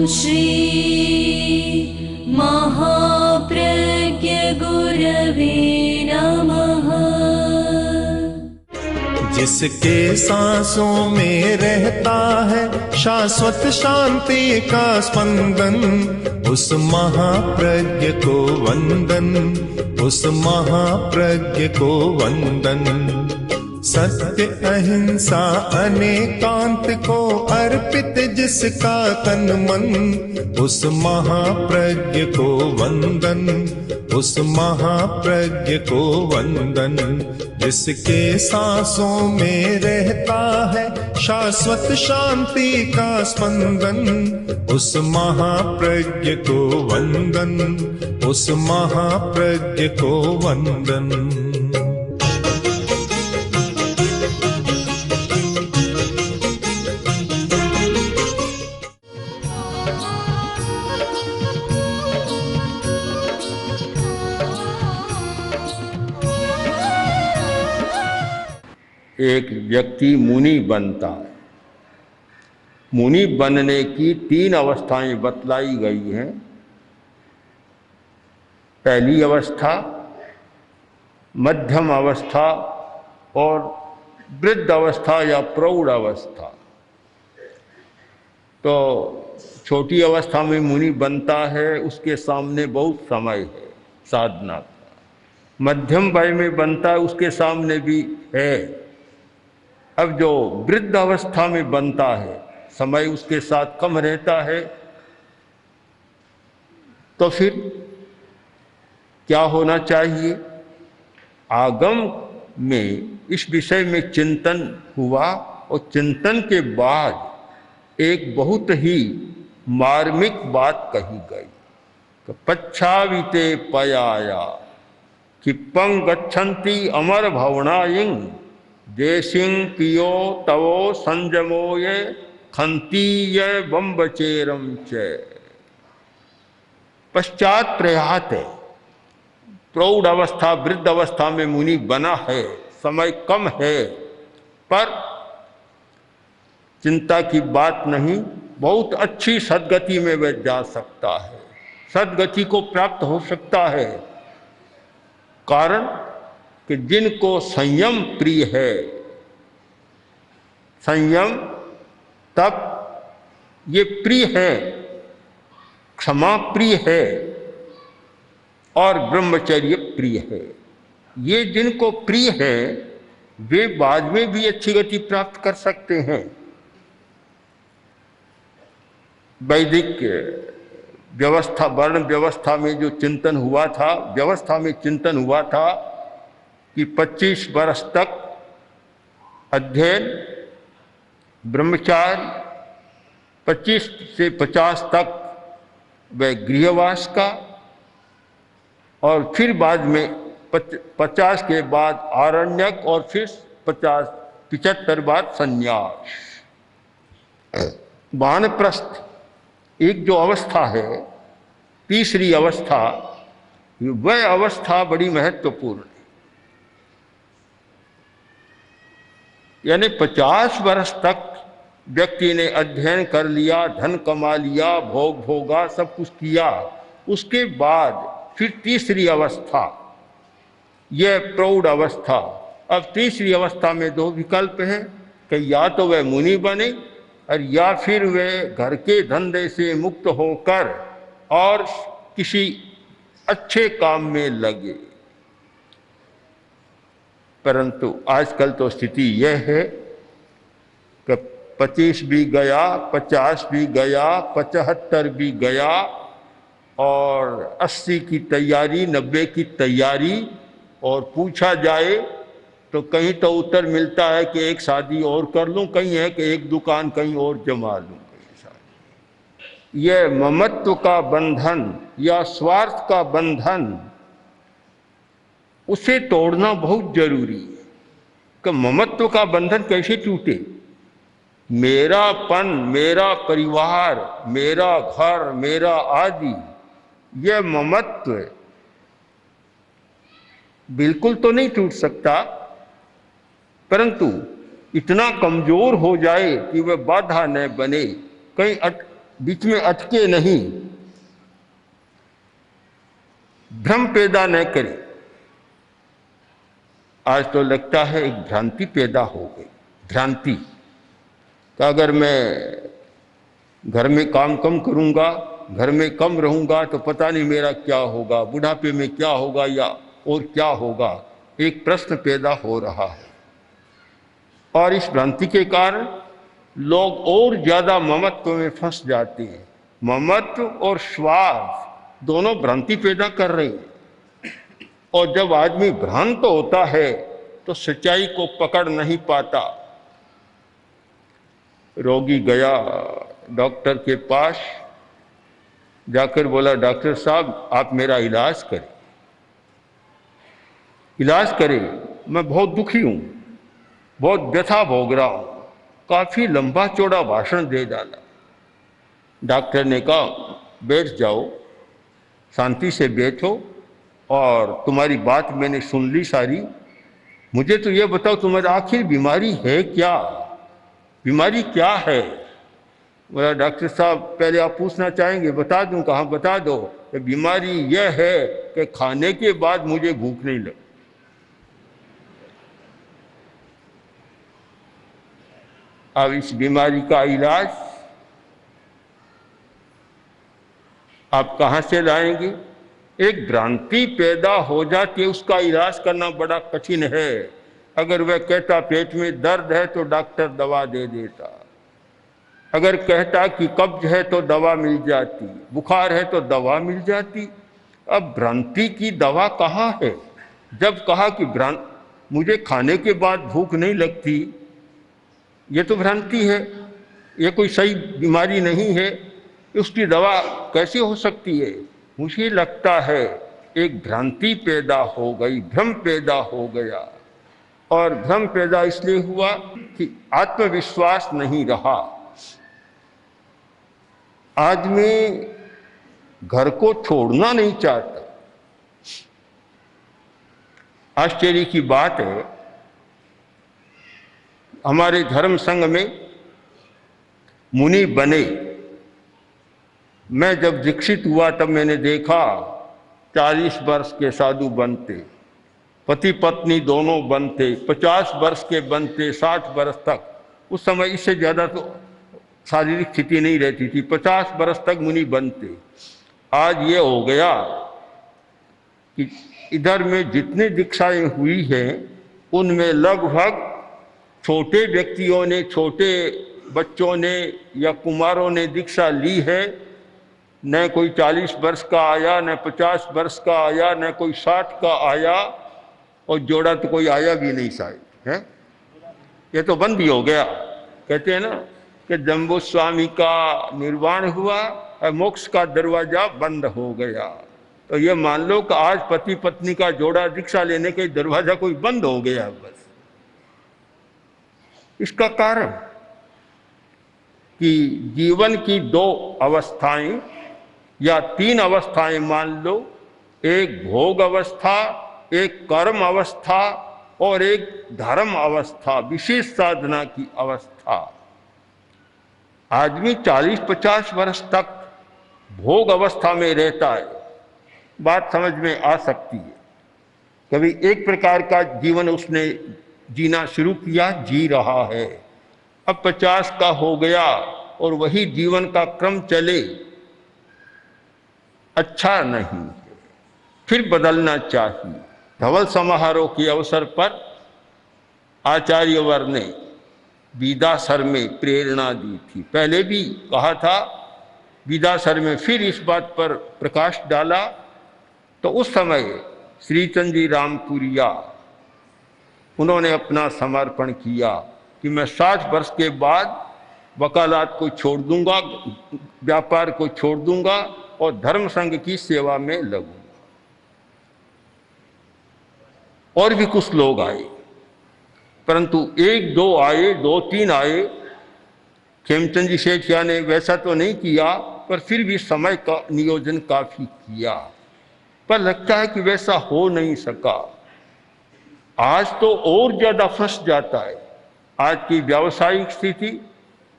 श्री महाप्रज्ञ गुरवे नमः। जिसके सांसों में रहता है शाश्वत शांति का स्पंदन, उस महाप्रज्ञ को वंदन, उस महाप्रज्ञ को वंदन। सत्य अहिंसा अनेकांत को अर्पित जिसका तन मन, उस महाप्रज्ञ को वंदन, उस महाप्रज्ञ को वंदन। जिसके सांसों में रहता है शाश्वत शांति का स्पंदन, उस महाप्रज्ञ को वंदन, उस महाप्रज्ञ को वंदन। एक व्यक्ति मुनि बनता है। मुनि बनने की 3 अवस्थाएं बतलाई गई हैं। पहली अवस्था, मध्यम अवस्था और वृद्ध अवस्था या प्रौढ़ अवस्था। तो छोटी अवस्था में मुनि बनता है, उसके सामने बहुत समय है साधना का। मध्यम वय में बनता है, उसके सामने भी है। अब जो वृद्ध अवस्था में बनता है, समय उसके साथ कम रहता है, तो फिर क्या होना चाहिए? आगम में इस विषय में चिंतन हुआ और चिंतन के बाद एक बहुत ही मार्मिक बात कही गई कि पच्छाविते पयाया क्षिपं गच्छन्ति अमर भवनायिं देशिं पियो तवो संजमो ये खंती ये बम्बचेरम च। पश्चात प्रयात है। प्रौढ़ अवस्था वृद्ध अवस्था में मुनि बना है, समय कम है, पर चिंता की बात नहीं, बहुत अच्छी सद्गति में वह जा सकता है, सद्गति को प्राप्त हो सकता है। कारण कि जिनको संयम प्रिय है, संयम तप ये प्रिय है, क्षमा प्रिय है और ब्रह्मचर्य प्रिय है। ये जिनको प्रिय है वे बाद में भी अच्छी गति प्राप्त कर सकते हैं। वैदिक व्यवस्था, वर्ण व्यवस्था में जो चिंतन हुआ था, व्यवस्था में चिंतन हुआ था कि 25 वर्ष तक अध्ययन, ब्रह्मचार्य, 25 से 50 तक वह गृहवास का, और फिर बाद में 50 के बाद आरण्यक और फिर 75 बाद संन्यास। वानप्रस्थ एक जो अवस्था है, तीसरी अवस्था, वह अवस्था बड़ी महत्वपूर्ण है। यानी 50 वर्ष तक व्यक्ति ने अध्ययन कर लिया, धन कमा लिया, भोग भोगा, सब कुछ किया, उसके बाद फिर तीसरी अवस्था, यह प्रौढ़ अवस्था। अब तीसरी अवस्था में 2 विकल्प हैं कि या तो वह मुनि बने और या फिर वह घर के धंधे से मुक्त होकर और किसी अच्छे काम में लगे। परंतु आजकल तो स्थिति यह है कि 25 भी गया, 50 भी गया, 75 भी गया और 80 की तैयारी, 90 की तैयारी, और पूछा जाए तो कहीं तो उत्तर मिलता है कि एक शादी और कर लूं, कहीं है कि एक दुकान कहीं और जमा लूं। यह ममत्व का बंधन या स्वार्थ का बंधन, उसे तोड़ना बहुत जरूरी है। कि ममत्व का बंधन कैसे टूटे? मेरापन, मेरा परिवार, मेरा घर, मेरा आदि, यह ममत्व बिल्कुल तो नहीं टूट सकता, परंतु इतना कमजोर हो जाए कि वह बाधा न बने, कहीं बीच में अटके नहीं, भ्रम पैदा न करें। आज तो लगता है एक भ्रांति पैदा हो गई, भ्रांति कि अगर मैं घर में काम कम करूंगा, घर में कम रहूंगा तो पता नहीं मेरा क्या होगा, बुढ़ापे में क्या होगा या और क्या होगा, एक प्रश्न पैदा हो रहा है। और इस भ्रांति के कारण लोग और ज्यादा ममत्व में फंस जाते हैं। ममत्व और स्वार्थ दोनों भ्रांति पैदा कर रहे हैं। और जब आदमी भ्रांत होता है तो सच्चाई को पकड़ नहीं पाता। रोगी गया डॉक्टर के पास, जाकर बोला, डॉक्टर साहब आप मेरा इलाज करें, इलाज करें, मैं बहुत दुखी हूं, बहुत व्यथा भोग रहा हूं। काफी लंबा चौड़ा भाषण दे डाला। डॉक्टर ने कहा बैठ जाओ, शांति से बैठो, और तुम्हारी बात मैंने सुन ली सारी। मुझे तो ये बताओ तुम्हारी आखिर बीमारी है क्या, बीमारी क्या है? बोला डॉक्टर साहब पहले आप पूछना चाहेंगे बता दूं? कहा बता दो। कि बीमारी यह है कि खाने के बाद मुझे भूख नहीं लगती। अब इस बीमारी का इलाज आप कहां से लाएंगे? एक भ्रांति पैदा हो जाती है, उसका इलाज करना बड़ा कठिन है। अगर वह कहता पेट में दर्द है तो डॉक्टर दवा दे देता, अगर कहता कि कब्ज है तो दवा मिल जाती, बुखार है तो दवा मिल जाती। अब भ्रांति की दवा कहाँ है? जब कहा कि मुझे खाने के बाद भूख नहीं लगती, ये तो भ्रांति है, ये कोई सही बीमारी नहीं है, उसकी दवा कैसे हो सकती है? मुझे लगता है एक भ्रांति पैदा हो गई, भ्रम पैदा हो गया। और भ्रम पैदा इसलिए हुआ कि आत्मविश्वास नहीं रहा। आदमी घर को छोड़ना नहीं चाहता। आश्चर्य की बात है, हमारे धर्म संघ में मुनि बने। मैं जब दीक्षित हुआ तब मैंने देखा 40 वर्ष के साधु बनते, पति पत्नी दोनों बनते, 50 वर्ष के बनते, 60 वर्ष तक। उस समय इससे ज़्यादा तो शारीरिक स्थिति नहीं रहती थी, 50 वर्ष तक मुनि बनते। आज ये हो गया कि इधर में जितनी दीक्षाएं हुई हैं उनमें लगभग छोटे व्यक्तियों ने, छोटे बच्चों ने या कुमारों ने दीक्षा ली है। न कोई 40 वर्ष का आया, न 50 वर्ष का आया, न कोई 60 का आया, और जोड़ा तो कोई आया भी नहीं शायद है। ये तो बंद ही हो गया। कहते हैं ना कि जम्बू स्वामी का निर्वाण हुआ और मोक्ष का दरवाजा बंद हो गया। तो ये मान लो कि आज पति पत्नी का जोड़ा दीक्षा लेने के दरवाजा कोई बंद हो गया बस। इसका कारण कि जीवन की 2 अवस्थाएं या 3 अवस्थाएं मान लो, एक भोग अवस्था, एक कर्म अवस्था और एक धर्म अवस्था, विशेष साधना की अवस्था। आदमी 40-50 वर्ष तक भोग अवस्था में रहता है, बात समझ में आ सकती है। कभी एक प्रकार का जीवन उसने जीना शुरू किया, जी रहा है। अब 50 का हो गया और वही जीवन का क्रम चले, अच्छा नहीं है, फिर बदलना चाहिए। धवल समारोह के अवसर पर आचार्यवर ने विदासर में प्रेरणा दी थी। पहले भी कहा था, विदासर में फिर इस बात पर प्रकाश डाला। तो उस समय श्रीचंद जी रामपुरिया उन्होंने अपना समर्पण किया कि मैं 60 वर्ष के बाद वकालत को छोड़ दूंगा, व्यापार को छोड़ दूंगा और धर्म संघ की सेवा में लगूंगा। और भी कुछ लोग आए, परंतु 1-2 आए, 2-3 आए। खेमचंद जी सेठिया ने वैसा तो नहीं किया, पर फिर भी समय का नियोजन काफी किया, पर लगता है कि वैसा हो नहीं सका। आज तो और ज्यादा फंस जाता है। आज की व्यावसायिक स्थिति,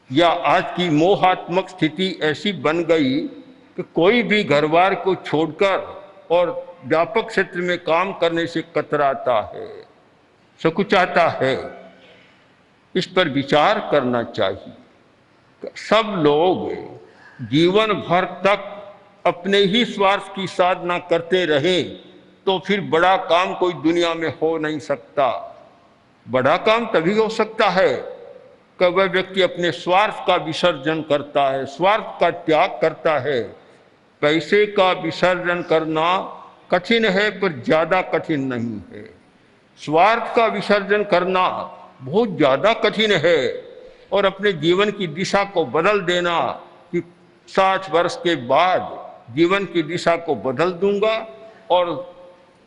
या आज की मोहात्मक स्थिति ऐसी बन गई कि कोई भी घरबार को छोड़कर और व्यापक क्षेत्र में काम करने से कतराता है, सकुचाता है। इस पर विचार करना चाहिए। सब लोग जीवन भर तक अपने ही स्वार्थ की साधना करते रहे तो फिर बड़ा काम कोई दुनिया में हो नहीं सकता। बड़ा काम तभी हो सकता है कि वह व्यक्ति अपने स्वार्थ का विसर्जन करता है, स्वार्थ का त्याग करता है। पैसे का विसर्जन करना कठिन है पर ज़्यादा कठिन नहीं है। स्वार्थ का विसर्जन करना बहुत ज़्यादा कठिन है। और अपने जीवन की दिशा को बदल देना कि 60 वर्ष के बाद जीवन की दिशा को बदल दूंगा और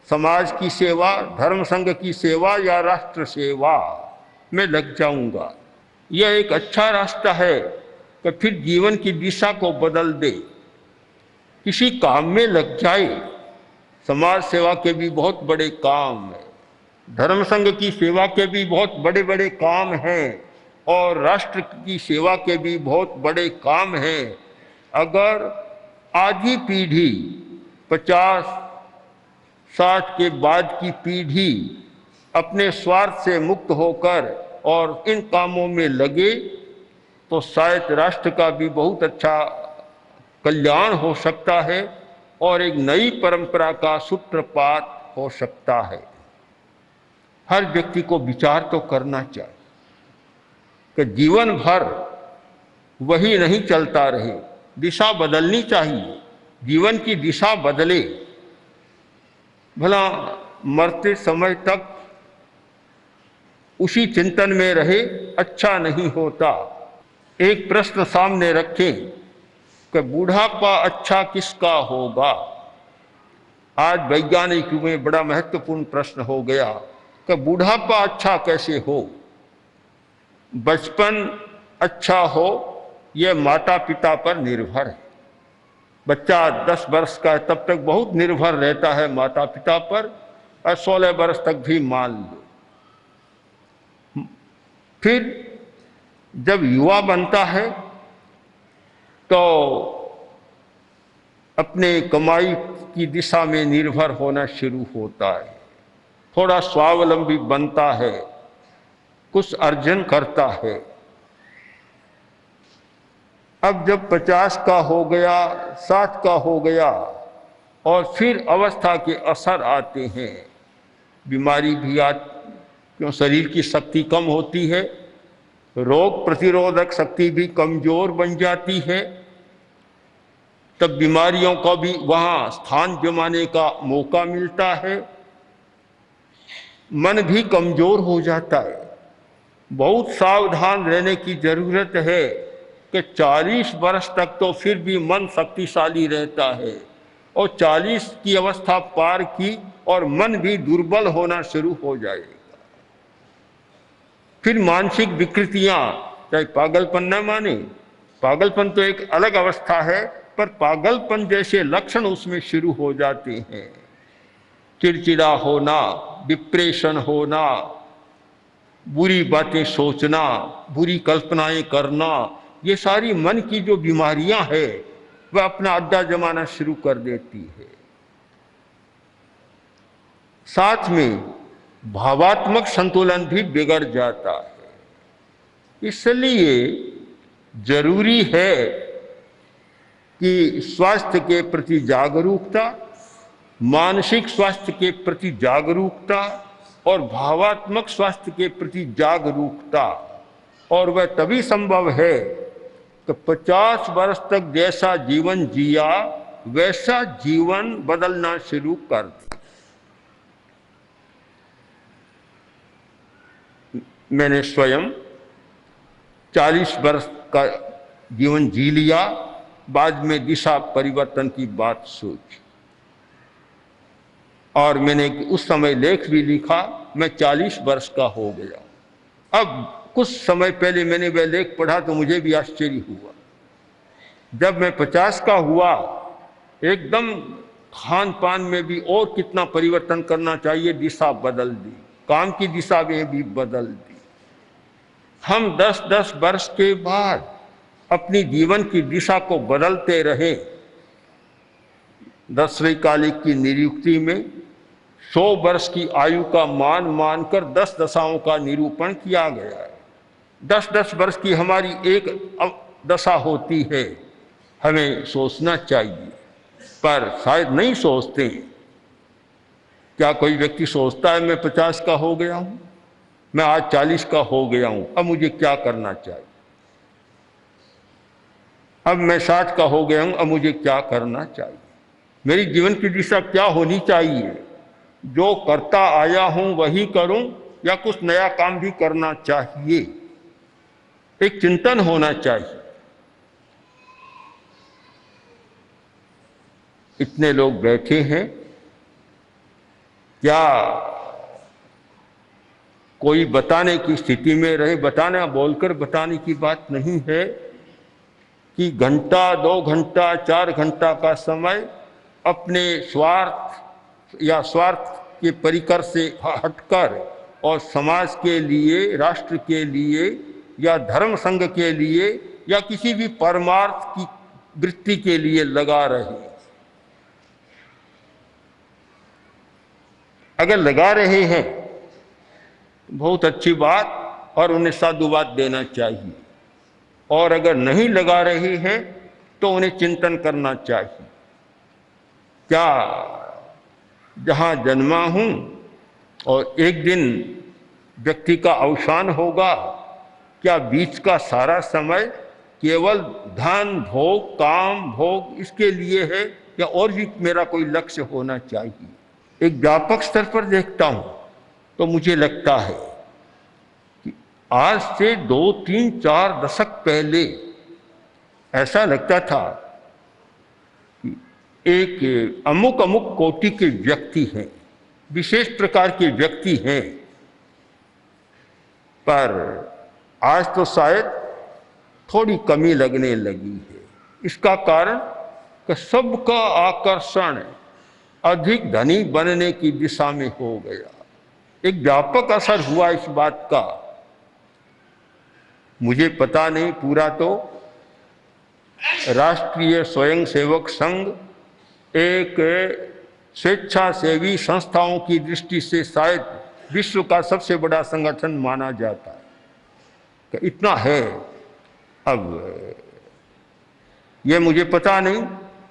समाज की सेवा, धर्म संघ की सेवा या राष्ट्र सेवा में लग जाऊंगा, यह एक अच्छा रास्ता है कि फिर जीवन की दिशा को बदल दे, किसी काम में लग जाए। समाज सेवा के भी बहुत बड़े काम हैं, धर्म संघ की सेवा के भी बहुत बड़े बड़े काम हैं और राष्ट्र की सेवा के भी बहुत बड़े काम हैं। अगर आधी पीढ़ी 50-60 के बाद की पीढ़ी अपने स्वार्थ से मुक्त होकर और इन कामों में लगे तो शायद राष्ट्र का भी बहुत अच्छा कल्याण हो सकता है और एक नई परंपरा का सूत्रपात हो सकता है। हर व्यक्ति को विचार तो करना चाहिए कि जीवन भर वही नहीं चलता रहे, दिशा बदलनी चाहिए, जीवन की दिशा बदले। भला मरते समय तक उसी चिंतन में रहे, अच्छा नहीं होता। एक प्रश्न सामने रखें कि बुढ़ापा अच्छा किसका होगा। आज वैज्ञानिक युग में बड़ा महत्वपूर्ण प्रश्न हो गया कि बुढ़ापा अच्छा कैसे हो। बचपन अच्छा हो यह माता पिता पर निर्भर है। बच्चा 10 वर्ष का है तब तक बहुत निर्भर रहता है माता पिता पर, और 16 वर्ष तक भी मान लो। फिर जब युवा बनता है तो अपने कमाई की दिशा में निर्भर होना शुरू होता है, थोड़ा स्वावलंबी बनता है, कुछ अर्जन करता है। अब जब 50 का हो गया, 60 का हो गया और फिर अवस्था के असर आते हैं, बीमारी भी आती, क्यों शरीर की शक्ति कम होती है, रोग प्रतिरोधक शक्ति भी कमजोर बन जाती है, तब बीमारियों का भी वहाँ स्थान जमाने का मौका मिलता है, मन भी कमजोर हो जाता है। बहुत सावधान रहने की जरूरत है कि 40 वर्ष तक तो फिर भी मन शक्तिशाली रहता है और 40 की अवस्था पार की और मन भी दुर्बल होना शुरू हो जाएगा। फिर मानसिक विकृतियां, चाहे पागलपन न माने, पागलपन तो एक अलग अवस्था है, पर पागलपन जैसे लक्षण उसमें शुरू हो जाते हैं। चिड़चिड़ा होना, डिप्रेशन होना, बुरी बातें सोचना, बुरी कल्पनाएं करना, ये सारी मन की जो बीमारियां हैं वह अपना अड्डा जमाना शुरू कर देती है। साथ में भावात्मक संतुलन भी बिगड़ जाता है। इसलिए जरूरी है कि स्वास्थ्य के प्रति जागरूकता, मानसिक स्वास्थ्य के प्रति जागरूकता और भावात्मक स्वास्थ्य के प्रति जागरूकता, और वह तभी संभव है कि 50 वर्ष तक जैसा जीवन जिया वैसा जीवन बदलना शुरू कर दे। मैंने स्वयं 40 वर्ष का जीवन जी लिया, बाद में दिशा परिवर्तन की बात सोची और मैंने उस समय लेख भी लिखा। मैं 40 वर्ष का हो गया। अब कुछ समय पहले मैंने वह लेख पढ़ा तो मुझे भी आश्चर्य हुआ। जब मैं 50 का हुआ, एकदम खान पान में भी और कितना परिवर्तन करना चाहिए, दिशा बदल दी, काम की दिशा में भी बदल दी। हम 10-10 वर्ष के बाद अपनी जीवन की दिशा को बदलते रहे। दसवीं कालिक की निरुक्ति में 100 वर्ष की आयु का मान मानकर 10 दशाओं का निरूपण किया गया है। 10-10 वर्ष की हमारी एक दशा होती है, हमें सोचना चाहिए, पर शायद नहीं सोचते। क्या कोई व्यक्ति सोचता है मैं 50 का हो गया हूं, मैं आज 40 का हो गया हूं, अब मुझे क्या करना चाहिए? अब मैं 60 का हो गया हूं, अब मुझे क्या करना चाहिए? मेरी जीवन की दिशा क्या होनी चाहिए? जो करता आया हूं वही करूं या कुछ नया काम भी करना चाहिए? एक चिंतन होना चाहिए। इतने लोग बैठे हैं, क्या कोई बताने की स्थिति में रहे? बताना बोलकर बताने की बात नहीं है कि घंटा 2 घंटा 4 घंटा का समय अपने स्वार्थ या स्वार्थ के परिकर से हटकर और समाज के लिए, राष्ट्र के लिए या धर्म संघ के लिए या किसी भी परमार्थ की वृत्ति के लिए लगा रहे। अगर लगा रहे हैं बहुत अच्छी बात और उन्हें साधुवाद देना चाहिए, और अगर नहीं लगा रहे हैं तो उन्हें चिंतन करना चाहिए। क्या जहाँ जन्मा हूँ और एक दिन व्यक्ति का अवसान होगा, क्या बीच का सारा समय केवल धन भोग, काम भोग इसके लिए है या और भी मेरा कोई लक्ष्य होना चाहिए? एक व्यापक स्तर पर देखता हूँ तो मुझे लगता है कि आज से 2, 3, 4 दशक पहले ऐसा लगता था कि एक अमुक अमुक कोटि के व्यक्ति हैं, विशेष प्रकार के व्यक्ति हैं, पर आज तो शायद थोड़ी कमी लगने लगी है। इसका कारण कि सबका आकर्षण अधिक धनी बनने की दिशा में हो गया। एक व्यापक असर हुआ इस बात का। मुझे पता नहीं पूरा, तो राष्ट्रीय स्वयंसेवक संघ एक स्वेच्छासेवी संस्थाओं की दृष्टि से शायद विश्व का सबसे बड़ा संगठन माना जाता है कि इतना है। अब ये मुझे पता नहीं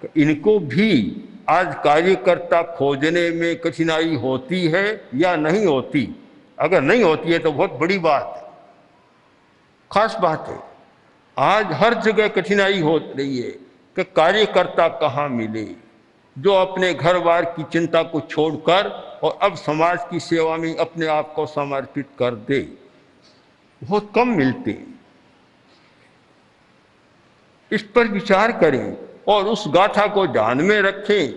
कि इनको भी आज कार्यकर्ता खोजने में कठिनाई होती है या नहीं होती। अगर नहीं होती है तो बहुत बड़ी बात है, खास बात है। आज हर जगह कठिनाई हो रही है कि कार्यकर्ता कहाँ मिले जो अपने घर बार की चिंता को छोड़कर और अब समाज की सेवा में अपने आप को समर्पित कर दे। बहुत कम मिलते हैं। इस पर विचार करें और उस गाथा को ध्यान में रखें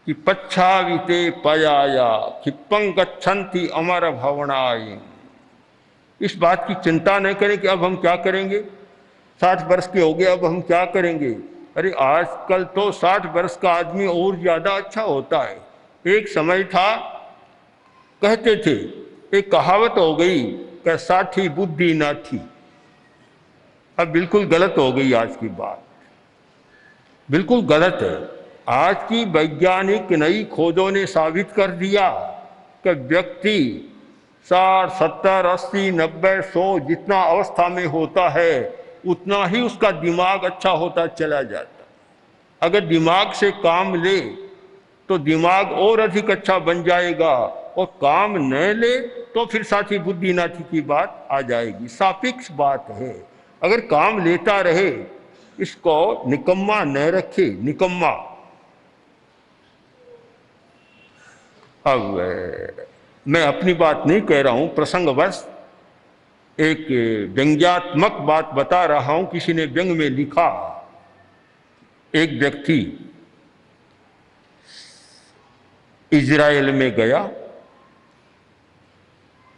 कि पच्छाविते पयाया क्षिप्पं गच्छन्ति अमर भवनाय। इस बात की चिंता नहीं करें कि अब हम क्या करेंगे, 60 वर्ष के हो गए अब हम क्या करेंगे। अरे आजकल तो 60 वर्ष का आदमी और ज्यादा अच्छा होता है। एक समय था, कहते थे, एक कहावत हो गई कि 60 बुद्धि ना थी। अब बिल्कुल गलत हो गई आज की बात, बिल्कुल गलत है। आज की वैज्ञानिक नई खोजों ने साबित कर दिया कि व्यक्ति 60, 70, 80, 90, 100 जितना अवस्था में होता है उतना ही उसका दिमाग अच्छा होता चला जाता। अगर दिमाग से काम ले तो दिमाग और अधिक अच्छा बन जाएगा, और काम न ले तो फिर साथी बुद्धिनाथी की बात आ जाएगी। सापेक्ष बात है। अगर काम लेता रहे, इसको निकम्मा न रखे, निकम्मा। अब मैं अपनी बात नहीं कह रहा हूं, प्रसंगवश एक व्यंग्यात्मक बात बता रहा हूं। किसी ने व्यंग में लिखा, एक व्यक्ति इजराइल में गया,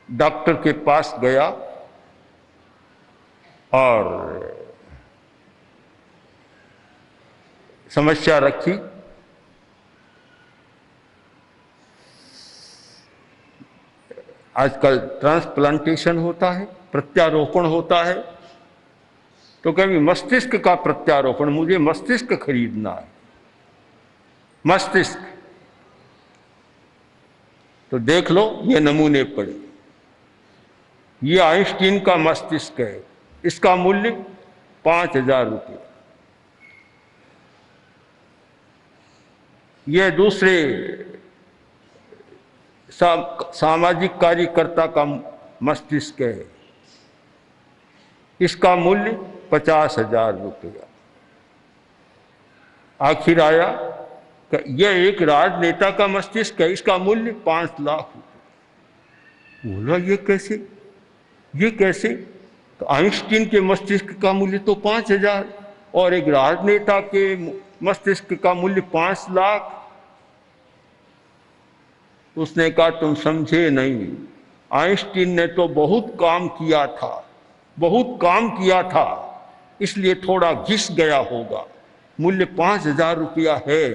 डॉक्टर के पास गया और समस्या रखी। आजकल ट्रांसप्लांटेशन होता है, प्रत्यारोपण होता है, तो कभी मस्तिष्क का प्रत्यारोपण, मुझे मस्तिष्क खरीदना है, मस्तिष्क। तो देख लो ये नमूने पड़े, ये आइंस्टीन का मस्तिष्क है, इसका मूल्य 5,000 रुपये। यह दूसरे सामाजिक कार्यकर्ता का मस्तिष्क है, इसका मूल्य 50,000 रुपया। आखिर आया कि यह एक राजनेता का मस्तिष्क है, इसका मूल्य 5 लाख रुपये। बोला ये कैसे, ये कैसे? तो आइंस्टीन के मस्तिष्क का मूल्य तो 5,000 और एक राजनेता के मस्तिष्क का मूल्य 5 लाख। उसने कहा तुम समझे नहीं, आइंस्टीन ने तो बहुत काम किया था, बहुत काम किया था, इसलिए थोड़ा घिस गया होगा। मूल्य 5,000 रुपया है।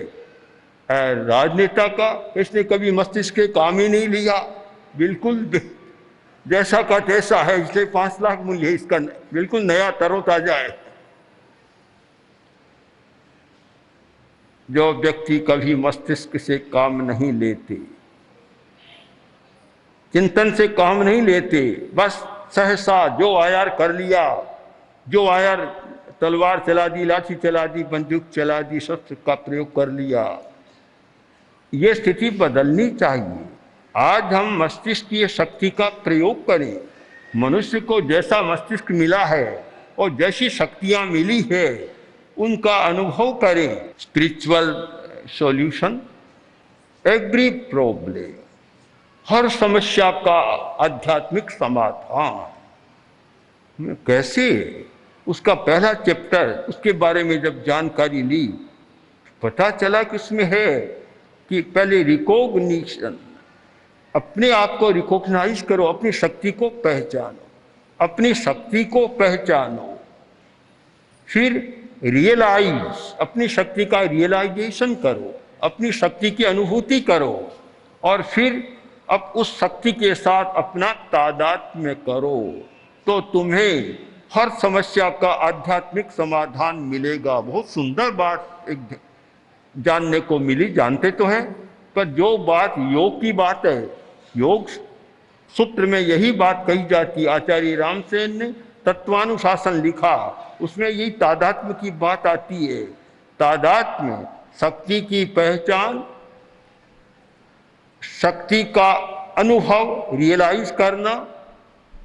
राजनेता का इसने कभी मस्तिष्क के काम ही नहीं लिया, बिल्कुल जैसा का तैसा है, इसलिए 5 लाख मूल्य है इसका, बिल्कुल नया तरोताजा है। जो व्यक्ति कभी मस्तिष्क से काम नहीं लेते, चिंतन से काम नहीं लेते, बस सहसा जो आया कर लिया, जो आया तलवार चला दी, लाठी चला दी, बंदूक चला दी, शस्त्र का प्रयोग कर लिया, ये स्थिति बदलनी चाहिए। आज हम मस्तिष्क की शक्ति का प्रयोग करें। मनुष्य को जैसा मस्तिष्क मिला है और जैसी शक्तियां मिली है उनका अनुभव करें। स्पिरिचुअल सॉल्यूशन एवरी प्रॉब्लम, हर समस्या का आध्यात्मिक समाधान। कैसे? उसका पहला चैप्टर, उसके बारे में जब जानकारी ली, पता चला कि उसमें है कि पहले रिकॉग्निशन, अपने आप को रिकॉग्नाइज करो, अपनी शक्ति को पहचानो, अपनी शक्ति को पहचानो। फिर रियलाइज, अपनी शक्ति का रियलाइजेशन करो, अपनी शक्ति की अनुभूति करो, और फिर अब उस शक्ति के साथ अपना तादात्म्य करो, तो तुम्हें हर समस्या का आध्यात्मिक समाधान मिलेगा। बहुत सुंदर बात एक जानने को मिली, जानते तो हैं, पर जो बात योग की बात है, योग सूत्र में यही बात कही जाती। आचार्य रामसेन ने तत्वानुशासन लिखा, उसमें यही तादात्म्य की बात आती है। तादात्म्य, शक्ति की पहचान, शक्ति का अनुभव, रियलाइज करना,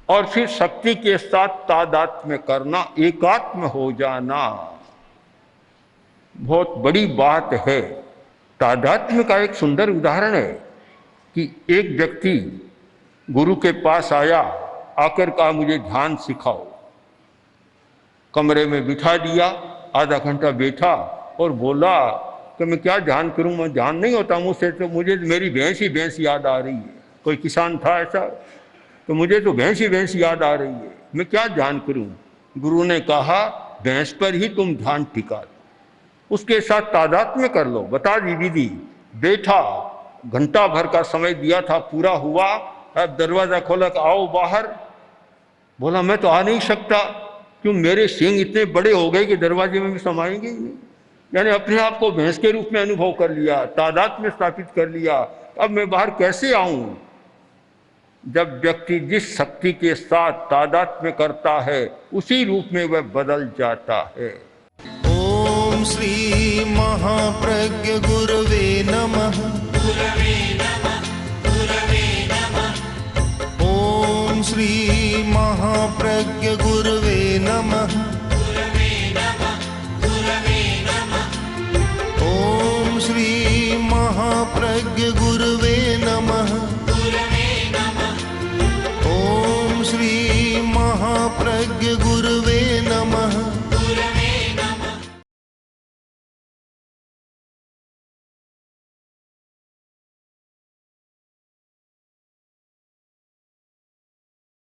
और फिर शक्ति के साथ तादात्म्य करना, एकात्म हो जाना, बहुत बड़ी बात है। तादात्म्य का एक सुंदर उदाहरण है कि एक व्यक्ति गुरु के पास आया, आकर कहा मुझे ध्यान सिखाओ। कमरे में बिठा दिया, आधा घंटा बैठा और बोला कि मैं क्या ध्यान करूं, मैं ध्यान नहीं होता मुझसे, तो मुझे मेरी भैंस ही भैंस याद आ रही है। कोई किसान था ऐसा, तो मुझे तो भैंस ही भैंस याद आ रही है, मैं क्या ध्यान करूं। गुरु ने कहा भैंस पर ही तुम ध्यान टिका दो, उसके साथ तादात्म्य कर लो। बता दी विधि। बैठा, घंटा भर का समय दिया था, पूरा हुआ। अब दरवाजा खोला, आओ बाहर। बोला मैं तो आ नहीं सकता, क्यों, मेरे सींग इतने बड़े हो गए कि दरवाजे में भी समाएंगे ही नहीं। यानी अपने आप को भैंस के रूप में अनुभव कर लिया, तादात्म्य स्थापित कर लिया। अब मैं बाहर कैसे आऊं? जब व्यक्ति जिस शक्ति के साथ तादात्म्य करता है, उसी रूप में वह बदल जाता है। ओम श्री महाप्रज्ञ गुरवे नमः। गुरवे नमः, गुरवे नमः। ओम श्री महाप्रज्ञ गुरवे नमः। गुरवे नमः, गुरवे नमः। ओम श्री महाप्रज्ञ गुरवे नमः। गुरवे नमः। ओम श्री महाप्रज्ञ गुरवे